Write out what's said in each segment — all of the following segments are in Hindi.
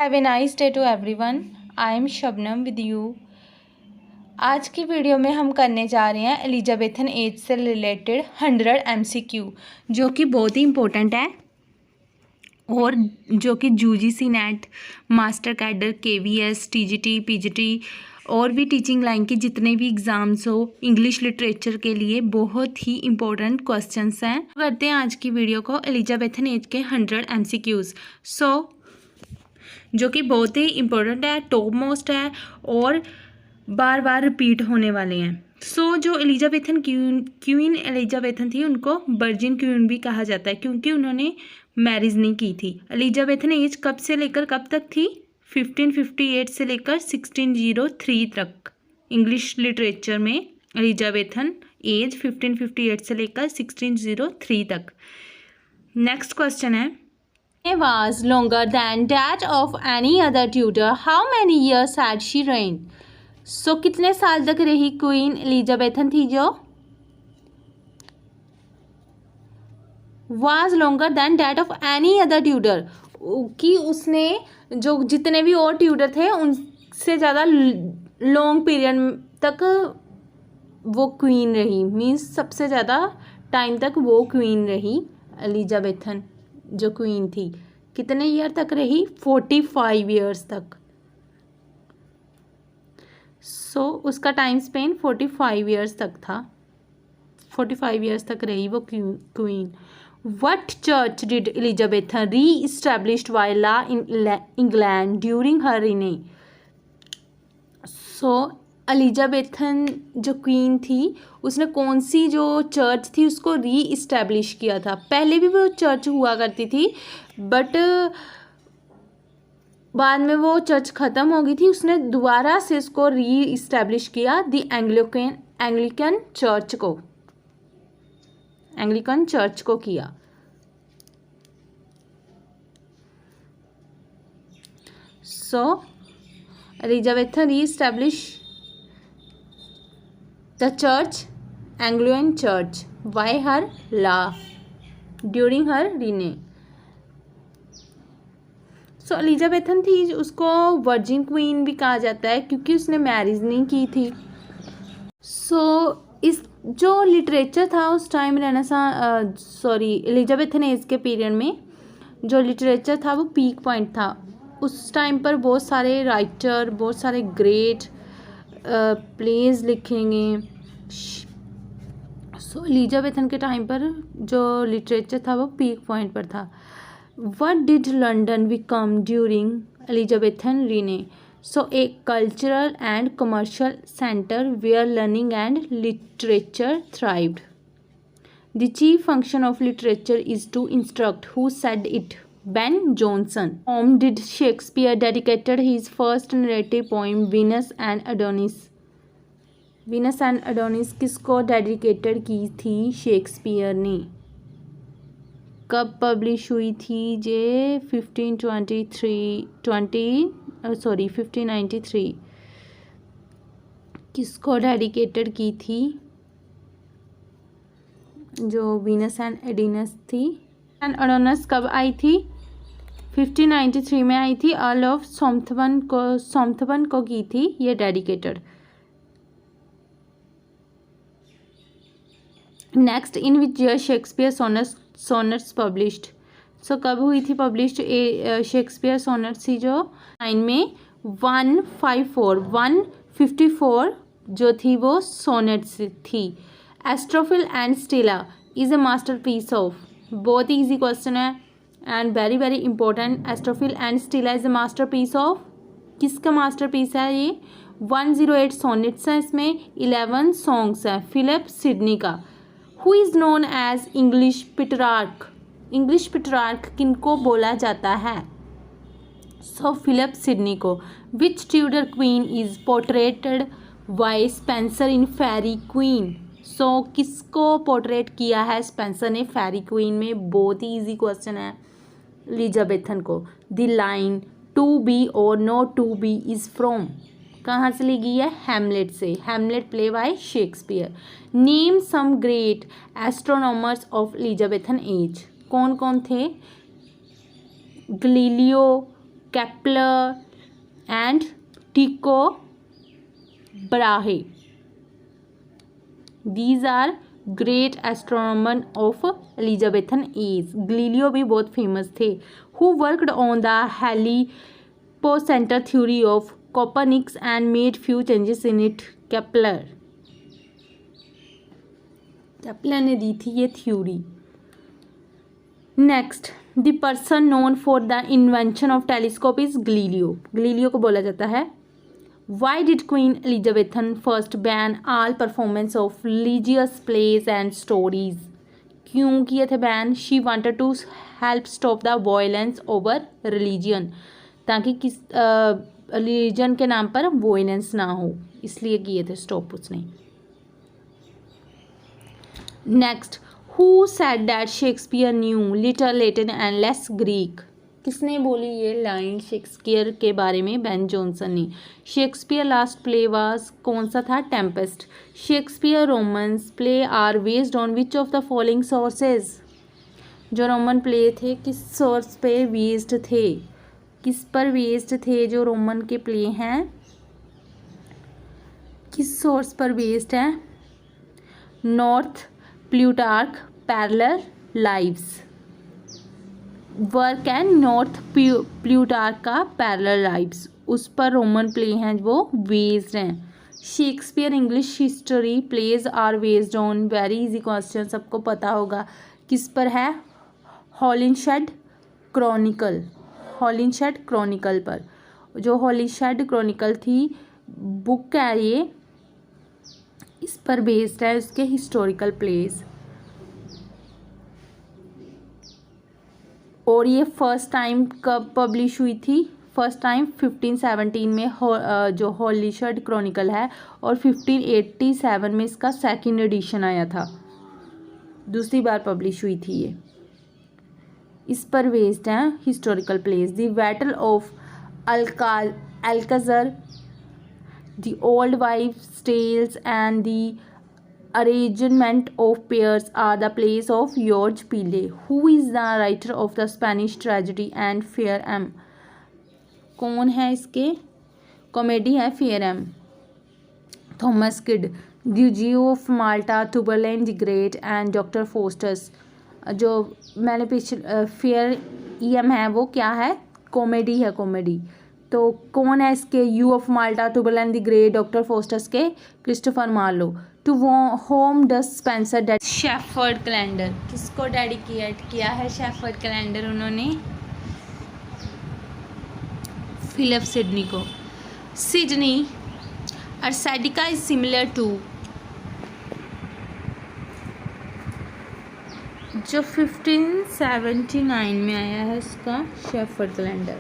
Have a nice day to everyone. I am Shabnam with you. आज की वीडियो में हम करने जा रहे हैं एलिजाबेथन एज से रिलेटेड 100 MCQ, जो कि बहुत ही इम्पोर्टेंट है और जो कि UGC net, master cadre, KVS, TGT, PGT और भी टीचिंग लाइन के जितने भी एग्ज़ाम्स हो इंग्लिश लिटरेचर के लिए बहुत ही इम्पोर्टेंट क्वेश्चंस हैं। करते हैं आज की वीडियो को एलिजाबेथन एज के 100 MCQs। जो कि बहुत ही इम्पोर्टेंट है, टॉप मोस्ट है और बार बार रिपीट होने वाले हैं। जो एलिजाबेथन क्वीन एलिजाबेथन थी उनको वर्जिन क्वीन भी कहा जाता है क्योंकि उन्होंने मैरिज नहीं की थी। एलिजाबेथन एज कब से लेकर कब तक थी? 1558 से लेकर 1603 तक। इंग्लिश लिटरेचर में एलिजाबेथन एज 1558 से लेकर 1603 तक। नेक्स्ट क्वेश्चन है, was longer than that of any other Tudor. How many years had she reigned? कितने साल तक रही क्वीन एलिजाबेथन थी जो? Was longer than that of any other Tudor, कि उसने जो जितने भी और ट्यूडर थे उनसे ज़्यादा लॉन्ग पीरियड तक वो क्वीन रही। मीन्स सबसे ज़्यादा टाइम तक वो क्वीन रही। एलिजाबेथन जो क्वीन थी कितने ईयर तक रही? 45 ईयर्स तक। उसका टाइम स्पेन 45 ईयर्स तक था। 45 ईयर्स तक रही वो queen. What church did Elizabethan re established by law in England during her reign? Elizabethan जो क्वीन थी उसने कौन सी जो चर्च थी उसको री इस्टेब्लिश किया था? पहले भी वो चर्च हुआ करती थी बट बाद में वो चर्च ख़त्म हो गई थी। उसने दोबारा से इसको री इस्टेब्लिश किया, द एंग्लिकन चर्च को किया। एलिजाबेथन री establish the church, Anglican church, by her law during her reign. Elizabethan थी उसको वर्जिन क्वीन भी कहा जाता है क्योंकि उसने मैरिज नहीं की थी। इस जो लिटरेचर था उस टाइम एलिजाबेथन एज के पीरियड में जो लिटरेचर था वो पीक पॉइंट था। उस टाइम पर बहुत सारे राइटर, बहुत सारे ग्रेट प्लेज लिखेंगे। एलिजाबेथन के टाइम पर जो लिटरेचर था वो पीक पॉइंट पर था। What did London become during Elizabethan reign? A cultural and commercial centre where learning and literature thrived. The chief function of literature is to instruct. Who said it? Ben Jonson. Whom did Shakespeare dedicated his first narrative poem Venus and Adonis? Venus and Adonis किसको डेडिकेटेड की थी शेक्सपियर ने? कब पब्लिश हुई थी जे? 1593 किसको डेडिकेटेड की थी जो वीनस एंड एडिनस थी? एंड एडोनस कब आई थी? 1593 में आई थी। अर्ल ऑफ सॉमथवन को की थी ये dedicated. Next, in which year Shakespeare sonnets published? कब हुई थी पब्लिश्ड शेक्सपियर सोनेट्स थी जो 9 में 154 जो थी वो सोनेट्स थी। Astrophil and Stella is a masterpiece of? बहुत ही ईजी क्वेश्चन है and very very important. Astrophil and Stella is a masterpiece of? किसका मास्टरपीस है ये? 108 सोनेट्स हैं इसमें, 11 सॉन्ग्स हैं फिलिप सिडनी का। Who is known as English Petrarch? English Petrarch किनको बोला जाता है? फिलिप सिडनी को। Which Tudor queen is portrayed by Spenser in Faerie queen? किसको पोर्ट्रेट किया है स्पेंसर ने फेरी क्वीन में? बहुत ही इजी क्वेश्चन है। एलिजाबेथन को। द लाइन टू बी और not to be is from कहाँ से ली गई है? हैमलेट से। Hamlet play by Shakespeare. Name some great astronomers of Elizabethan age. कौन कौन थे? Galileo, Kepler and Tycho Brahe. These are great astronomers of Elizabethan age. Galileo भी बहुत famous थे. Who worked on the heliocentric theory of Copernicus and made few changes in it? Kepler. Kepler ने दी थी ये theory. Next, the person known for the invention of telescope is Galileo. Galileo को बोला जाता है. Why did Queen Elizabeth first ban all performance of religious plays and stories? क्यों किए थे ban? She wanted to help stop the violence over religion, ताकि किस रिलीजन के नाम पर वॉयलेंस ना हो, इसलिए किए थे स्टॉप उसने. Next, who said that Shakespeare knew little Latin and less Greek? किसने बोली ये लाइन शेक्सपियर के बारे में? बेन जॉनसन ने. शेक्सपियर लास्ट प्ले वाज कौन सा था? Tempest. Shakespeare Romans play are based on which of the following sources? जो रोमन प्ले थे किस सोर्स पे बेस्ड थे? किस पर बेस्ड थे जो रोमन के प्ले हैं? किस सोर्स पर बेस्ड है? North, Plutarch, parallel lives. Work and North Plutarch का पैरेलल लाइव्स, उस पर रोमन प्ले हैं वो बेस्ड हैं. Shakespeare English history plays are based on, very easy question, सबको पता होगा. किस पर है? हॉलिनशेड क्रॉनिकल. हॉलिनशेड क्रॉनिकल पर. जो हॉलिनशेड क्रॉनिकल थी बुक है ये, इस पर बेस्ड है उसके हिस्टोरिकल प्लेस. और ये फर्स्ट टाइम कब पब्लिश हुई थी? फर्स्ट टाइम 1517 में जो हॉलिनशेड क्रॉनिकल है, और 1587 में इसका सेकंड एडिशन आया था. दूसरी बार पब्लिश हुई थी ये. इस पर बेस्ड है historical place. The battle of Alcazar, the old wives tales and the arrangement of pairs are the plays of George Pile, who is the writer of the Spanish tragedy and Fair M. कौन है इसके? कॉमेडी है fair Em. Thomas Kyd, Jew of Malta, Tamburlaine the great and doctor Faustus. जो मैंने पिछले फेयर एम है वो क्या है? कॉमेडी है, कॉमेडी. तो कौन है इसके? Jew of Malta, Tamburlaine the great, doctor Faustus के Christopher Marlowe. To whom does Spenser dead? Shepherd calendar. किसको डेडिकेट किया है शेफर्ड कैलेंडर उन्होंने? फिलिप सिडनी को. Sidney Arcadia is similar to, जो 1579 में आया है इसका shepherd calendar.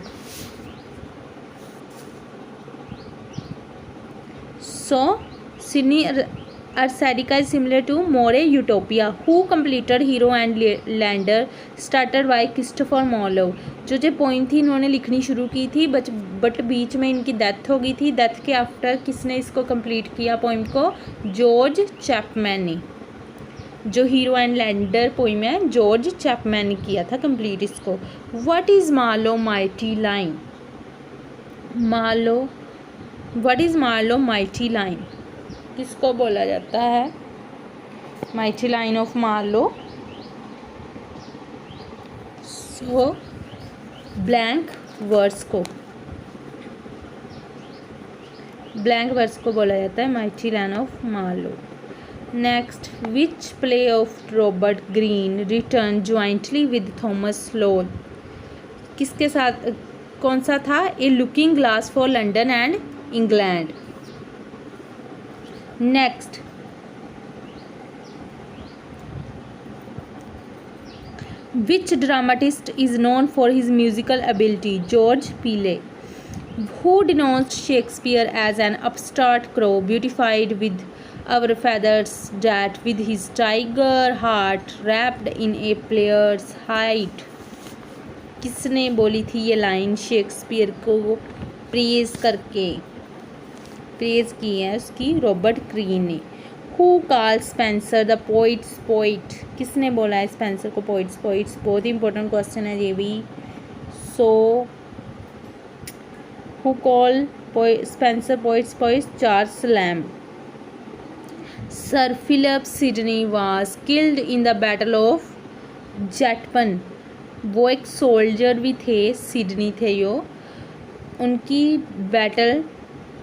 So Sidney Arcadia is similar to More Utopia. Who completed Hero and Lander started by Christopher Marlowe. जो पोइम थी इन्होंने लिखनी शुरू की थी बट बीच में इनकी डेथ हो गई थी. डेथ के आफ्टर किसने इसको कंप्लीट किया पोइम को? जॉर्ज चैपमैन ने. जो हीरो एंड लैंडर पोइम है जॉर्ज चैपमैन ने किया था कंप्लीट इसको. What is Marlowe mighty line? What is Marlowe mighty line? किसको बोला जाता है mighty line of Marlowe? So blank verse को बोला जाता है mighty line of Marlowe. Next, which play of Robert Greene written jointly with Thomas लोल? किसके साथ? कौन सा था? A looking glass for London and England. Next, which dramatist is known for his musical ability? George Pile. Who denounced Shakespeare as an upstart crow beautified with our feathers, that with his tiger heart wrapped in a player's hide? किसने बोली थी ये लाइन शेक्सपियर को प्रेज करके? प्रेज की है उसकी रॉबर्ट ग्रीन ने. Who call Spencer the poets poet? किसने बोला है स्पेंसर को पोइट्स पोइट्स? बहुत ही इंपॉर्टेंट क्वेश्चन है ये भी. सो who called Spencer poets Charles Lamb. Sir Philip Sidney was killed in the Battle of जेटपन. वो एक सोल्जर भी थे, सिडनी थे यो, उनकी बैटल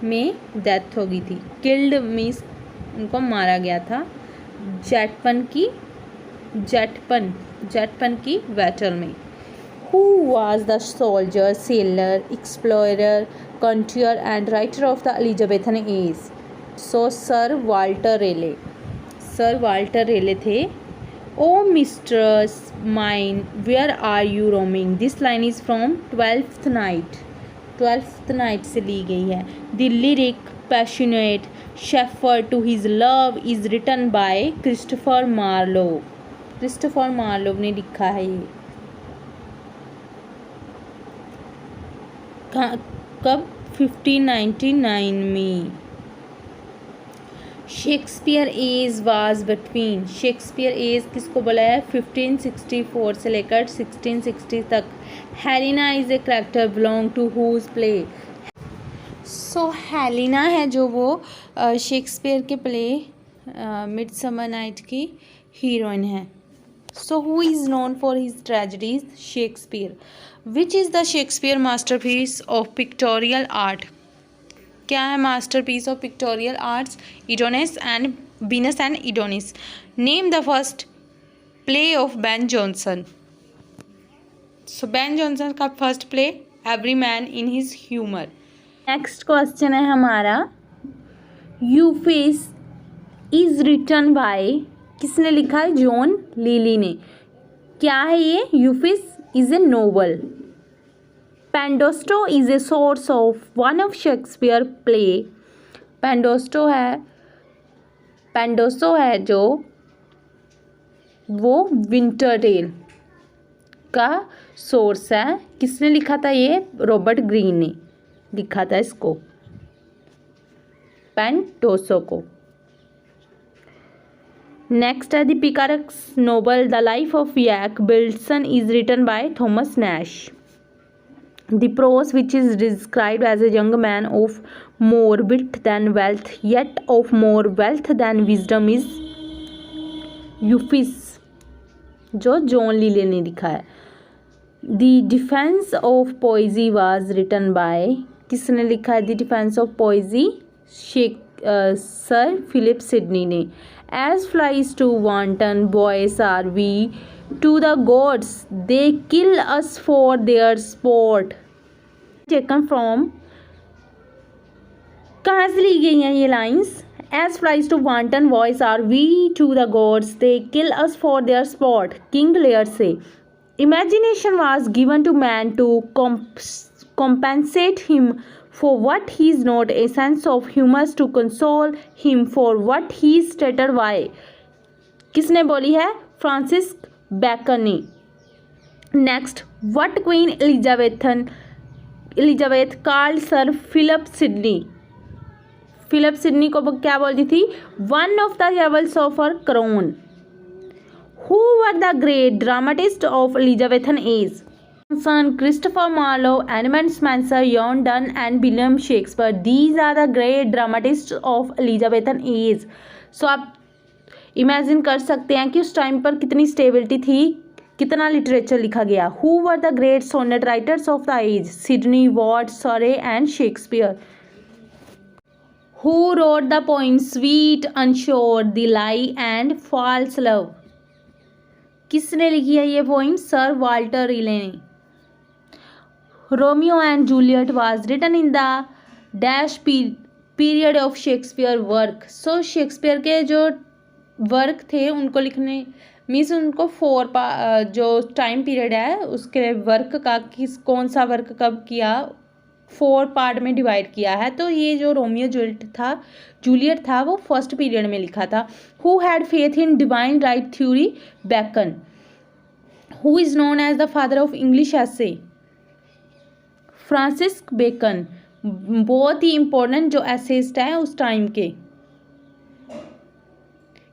में डेथ हो गई थी. किल्ड मीन्स उनको मारा गया था जेटपन की बैटल में. Who was the soldier, sailor, explorer, conqueror and writer of the Elizabethan age? So Sir Walter Raleigh थे. Oh mistress mine, where are you roaming? This line is from Twelfth Night से ली गई है. The lyric passionate shepherd to his love is written by Christopher Marlowe ने लिखा है ये. कब? 1599 में. Shakespeare age was between. Shakespeare age किसको बोला है? 1564 से लेकर 1660 तक. Helena is a character belong to whose play. So Helena है जो वो शेक्सपियर के प्ले मिडसमर नाइट की हीरोइन है. So who is known for his tragedies? Shakespeare. Which is the Shakespeare masterpiece of pictorial art? क्या है masterpiece of pictorial arts? Venus and Adonis. Name the first play of Ben Jonson. So Ben Jonson का first play every man in his humour. Next question है हमारा, यूफेस इज रिटन बाय. किसने लिखा है? जॉन लिली ने. क्या है ये? Euphues is a novel. Pandosto is a source of one of Shakespeare play. Pandosto है जो वो विंटर टेल का सोर्स है. किसने लिखा था ये? रॉबर्ट ग्रीन ने लिखा था इसको, पेंडोस्टो को. नेक्स्ट है the picaresque novel the life of Jack Wilton is written by Thomas Nashe. The prose which is described as a young man of more wit than wealth, yet of more wealth than wisdom is यूफिस, जो जॉन लिले ने लिखा है. The Defense of Poesy was written by. किसने लिखा है The Defense of Poesy? Sir Philip Sidney ने. As flies to wanton boys are we to the gods, they kill us for their sport. Taken from. कहाँ से ली गई हैं ये lines? As flies to wanton boys are we to the gods, they kill us for their sport. King Lear से. Imagination was given to man to compensate him for what he is not, a sense of humor to console him for what he is stated by. किसने बोली है? फ्रांसिस बैकन ने. Next, what queen Elizabeth called sir Philip Sidney को क्या बोलती थी? One of the jewels of her crown. Who were the great dramatist of Elizabethan age? Christopher Marlowe, Edmund Spenser, John Donne and William Shakespeare. These are the great dramatists of Elizabethan age. So आप इमेजिन कर सकते हैं कि उस टाइम पर कितनी स्टेबिलिटी थी, कितना लिटरेचर लिखा गया. Who were the great sonnet writers of the age? Sidney, Watt, Surrey and Shakespeare. Who wrote the poems Sweet, Unsure, The Lie and False Love? किसने लिखी है ये पोइम? सर वाल्टर रिले ने. Romeo and Juliet was written in the dash period of Shakespeare work. So Shakespeare के जो वर्क थे उनको लिखने मीन्स उनको जो टाइम पीरियड है उसके वर्क का कौन सा वर्क कब किया, 4 पार्ट में डिवाइड किया है. तो ये जो रोमियो जूलियट था वो फर्स्ट पीरियड में लिखा था. Who had faith in divine right theory? Bacon. Who is known as the father of English essay? Francis Bacon. बहुत ही इम्पोर्टेंट जो एसेइस्ट है उस टाइम के.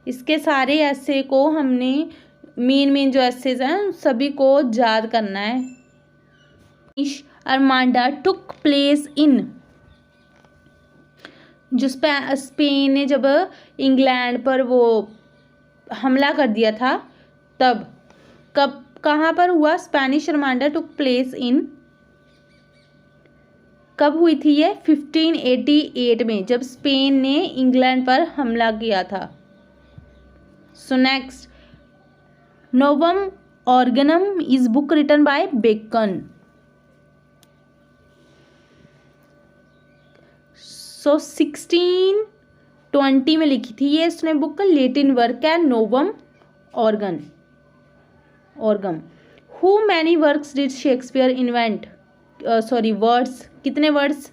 इसके सारे ऐसे को हमने मेन जो एसेज हैं सभी को याद करना है. अरमांडा टुक प्लेस इन, जो स्पेन ने जब इंग्लैंड पर वो हमला कर दिया था तब, कब कहाँ पर हुआ? स्पेनिश अरमांडा टुक प्लेस इन, कब हुई थी ये? 1588 में, जब स्पेन ने इंग्लैंड पर हमला किया था। So next, Novum Organum is book written by Bacon. So 1620 में लिखी थी ये इसने बुक। लेटिन वर्क है Novum organ organum. Who many works did Shakespeare invent? Sorry, words, कितने वर्ड्स?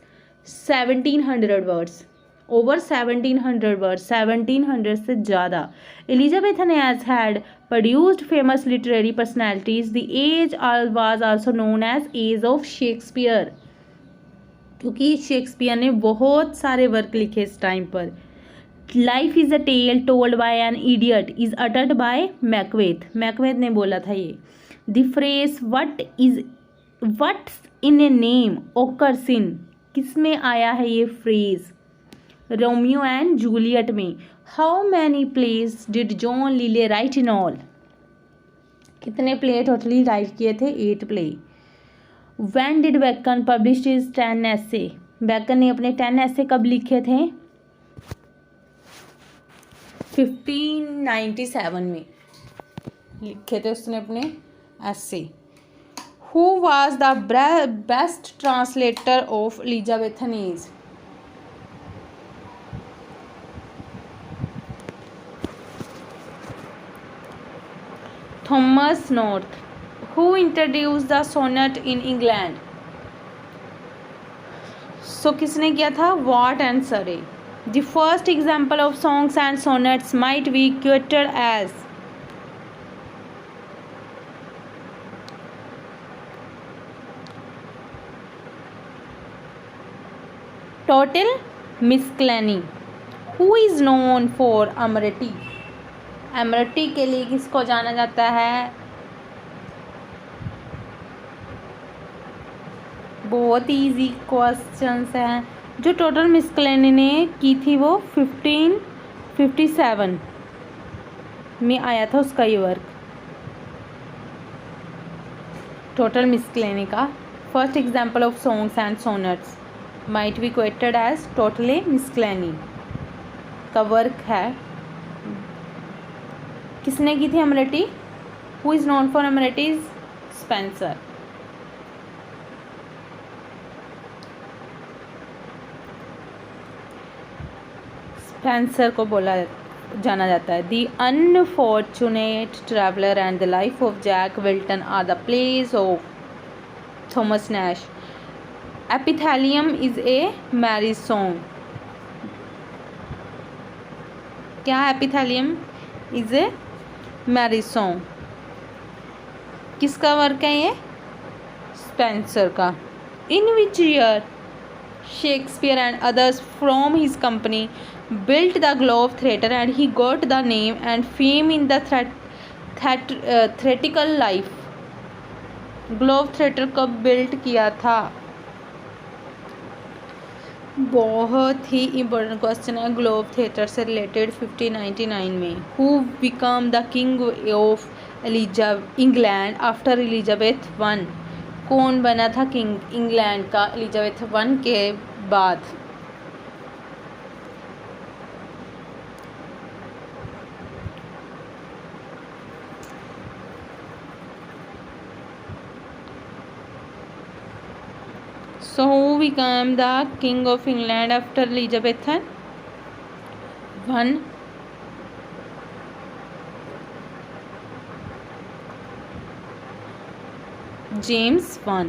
1700 वर्ड्स, ओवर 1700 वर्ड्स, 1700 से ज़्यादा। Elizabethan has had produced famous literary personalities. The age was also known as age of Shakespeare, क्योंकि शेक्सपियर ने बहुत सारे वर्क लिखे इस टाइम पर। Life is a tale told by an idiot is uttered by Macbeth. Macbeth ने बोला था ये। The phrase what's in a name occurs in, किस में आया है ये फ्रेज? रोमियो एंड जूलियट में। How many plays did John Lyly write in all? कितने प्ले टोटली राइट किए थे? 8 play. When did Bacon publish his 10 essay? Bacon ने अपने 10 essay कब लिखे थे? 1597 में लिखे थे उसने अपने essay. Who was the best translator of Elizabethanese? Thomas North. Who introduced the sonnet in England? So किसने किया था? Watt and Surrey. The first example of songs and sonnets might be quoted as total miscellany. Who is known for Amriti? Amriti के लिए किसको जाना जाता है? बहुत ही ईजी क्वेश्चंस हैं। जो टोटल मिसक्लेनी ने की थी वो 1557 में आया था उसका ये वर्क। टोटल मिसक्लेनी का first example of songs and sonnets might be quoted as Tottel miscellany का वर्क है। किसने की थी? Amoretti. Who is known for Amoretti? Spenser. Spenser को बोला जाना जाता है। The unfortunate traveller and the life of Jack Wilton are the plays of Thomas Nashe. Epithalamion is a marriage song. क्या? Epithalamion is a marriage song. किसका वर्क है ये? स्पेंसर का। In which year Shakespeare and others from his company built the Globe Theatre and he got the name and fame in the theatrical life. Globe Theatre कब बिल्ट किया था? बहुत ही इम्पोर्टेंट क्वेश्चन है ग्लोब थिएटर से रिलेटेड 1599 में। Who became the king of England after Elizabeth one? कौन बना था किंग इंग्लैंड का एलिजाबेथ वन के बाद? So who became the king of England after Elizabeth I? James I.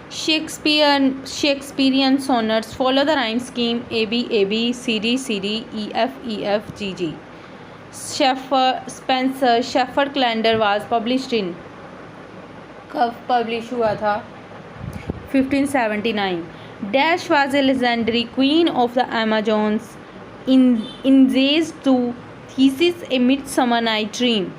Shakespearean sonnets follow the rhyme scheme AB AB CD CD EF EF GG. Spenser Shepherd Calendar was published in, कब पब्लिश हुआ था? 1579. Dash was a legendary queen of the Amazons, engaged to Theseus a Midsummer Night Dream.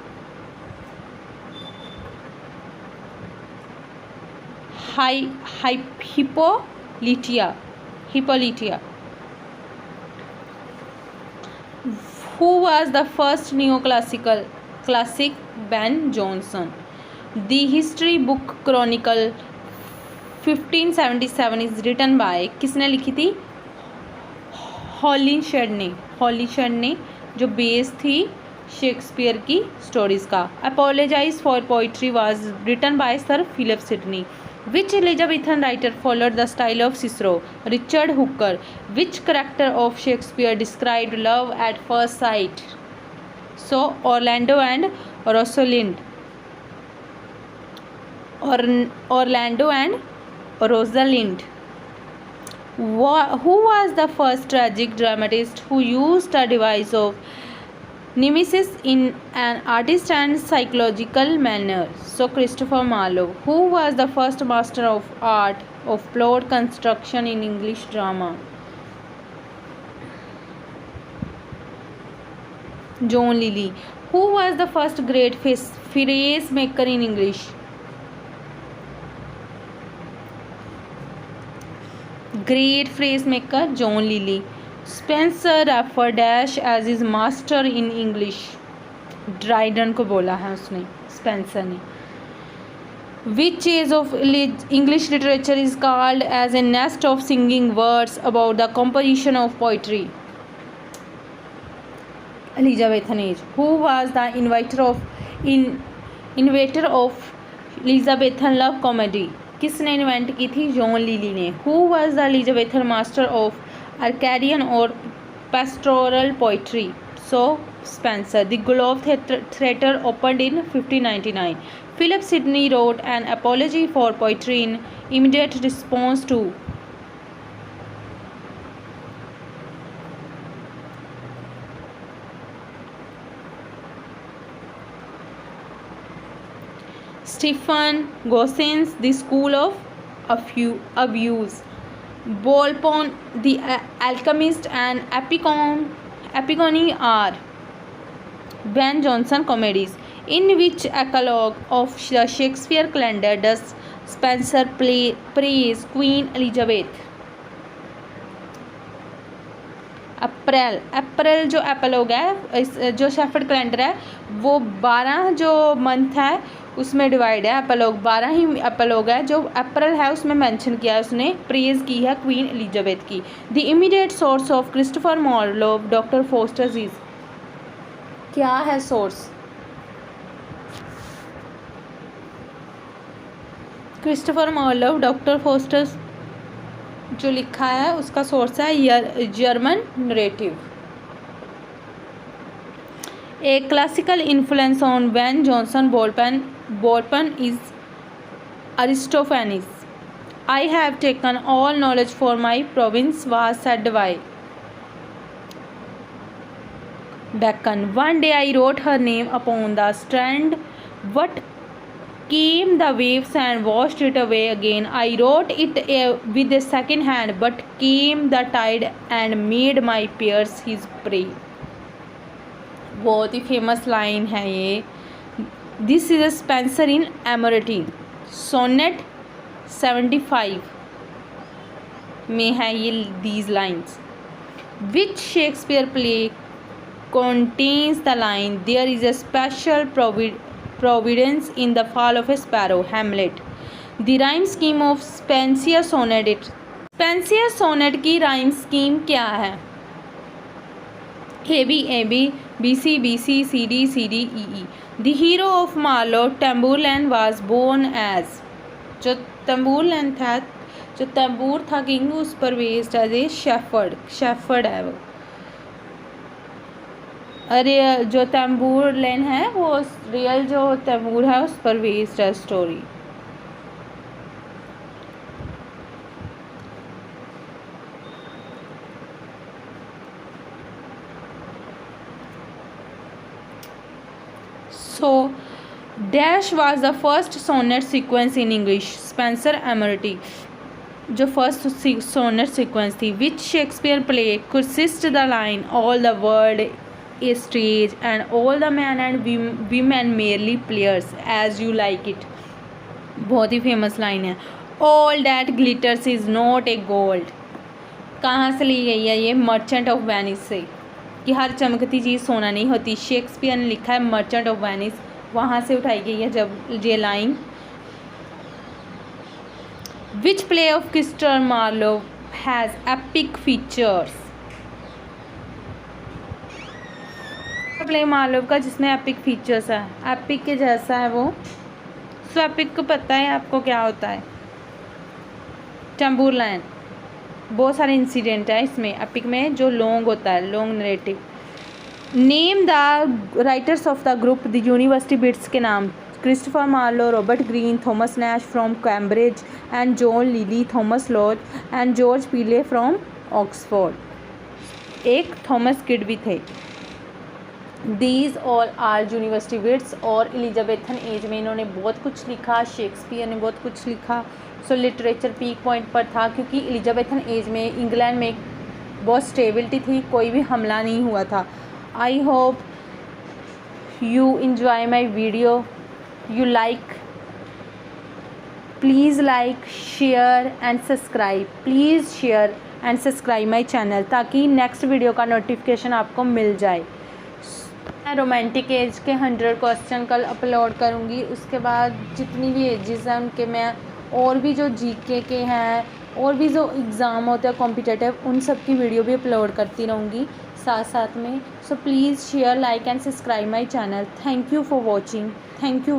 Hippolyta. Who was the first classic? Ben Jonson. The history book Chronicle 1577 is written by, किसने लिखी थी? हॉलिशेड ने जो बेस थी शेक्सपियर की स्टोरीज का. Apologize for poetry was written by sir Philip Sidney. Which Elizabethan writer followed the style of Cicero? Richard Hooker. Which character of Shakespeare described love at first sight? So Orlando and Rosalind. Orlando and Rosalind. Who was the first tragic dramatist who used a device of nemesis in an artist and psychological manner? So Christopher Marlowe. Who was the first master of art of plot construction in English drama? John Lilly. Who was the first great phrase maker in English? Great phrase maker John Lilly. Spencer referred Dash as his master in English. Dryden को बोला है उसने, स्पेंसर ने. Which age of English literature is called as a nest of singing words about the composition of poetry? Elizabethan age. Who was the inventor of Elizabethan love comedy? किसने इन्वेंट की थी? जॉन लिली ने. Who was the Elizabethan master of Arcadian और pastoral poetry? So Spenser. The Globe theatre opened in 1599. Philip Sidney wrote an apology for poetry in immediate response to. Stephen Gossens, The School of Abuse. Volpone, The Alchemist, and Epigone are Ben Jonson comedies. In which eclogue of the Shakespeare calendar does Spenser praise Queen Elizabeth? अप्रैल जो एपिलॉग है, जो शेफर्ड कैलेंडर है वो 12 जो मंथ है उसमें डिवाइड है. एपिलॉग 12 ही एपिलॉग है. जो अप्रैल है उसमें मेंशन किया है, उसने प्रेज की है क्वीन एलिजाबेथ की. The immediate source of Christopher Marlowe doctor Faustus is. क्या है source? Christopher Marlowe doctor Faustus जो लिखा है उसका सोर्स है German narrative. A classical influence on Ben Jonson Volpone is Aristophanes. I have taken all knowledge for my province was said by Bacon. One day I wrote her name upon the strand, but came the waves and washed it away again. I wrote it with a second hand, but came the tide and made my peers his prey. बहुत ही फेमस लाइन है ये. This is a Spenser in Amoretti. Sonnet 75 में है ये these lines. Which Shakespeare play contains the line there is a special providence in the fall of a sparrow? Hamlet. The rhyme scheme of Spenser sonnet. Spenser sonnet की rhyme scheme क्या है? AB AB BC BC CD CD EE. The hero of Marlowe, Tamburlaine, was born as. जो तंबूरलैन था, जो तंबूर था किंग, उस पर बेस्ड एज ए शेफर्ड है वो. अरे जो तंबूर लेन है वो रियल जो तंबूर है उस पर बेस्ड है story. So dash was the first sonnet sequence in English. Spenser Amoretti जो फर्स्ट सोनेट सीक्वेंस थी. Which Shakespeare play consist the line all the world a stage and all the men and women merely players as you like it. बहुत ही फेमस लाइन है. All that glitters is not a gold. कहाँ से ली गई है ये? मर्चेंट ऑफ वेनिस से, कि हर चमकती चीज़ सोना नहीं होती। शेक्सपियर ने लिखा है मर्चेंट ऑफ वेनिस, वहाँ से उठाई गई है जब ये line. Which play of Christopher Marlowe has epic features? Play Marlowe का जिसमें एपिक फीचर्स है, एपिक के जैसा है वो। सो एपिक को पता है आपको क्या होता है? टेम्बुरलैंड, बहुत सारे इंसिडेंट है इसमें एपिक में जो लॉन्ग होता है, long narrative. Name the writers of the group the university wits के नाम। Christopher Marlowe, Robert Greene, Thomas Nashe from Cambridge and John Lyly, Thomas Lodge and George Peele from Oxford. एक थॉमस किड भी थे। These all are university wits. और एलिजाबेथन एज में इन्होंने बहुत कुछ लिखा, शेक्सपियर ने बहुत कुछ लिखा। सो लिटरेचर पीक पॉइंट पर था क्योंकि एलिजाबेथन एज में इंग्लैंड में बहुत स्टेबिलिटी थी, कोई भी हमला नहीं हुआ था। I hope you enjoy my video. You like, please like, share and subscribe. Please share and subscribe my channel ताकि नेक्स्ट वीडियो का नोटिफिकेशन आपको मिल जाए। मैं रोमांटिक एज के 100 क्वेश्चन कल अपलोड करूँगी। उसके बाद जितनी भी एजेस हैं उनके मैं और भी जो जीके के हैं और भी जो एग्ज़ाम होते हैं कॉम्पिटिटिव, उन सब की वीडियो भी अपलोड करती रहूँगी साथ साथ में। So please share, like and subscribe my channel. Thank you for watching. Thank you.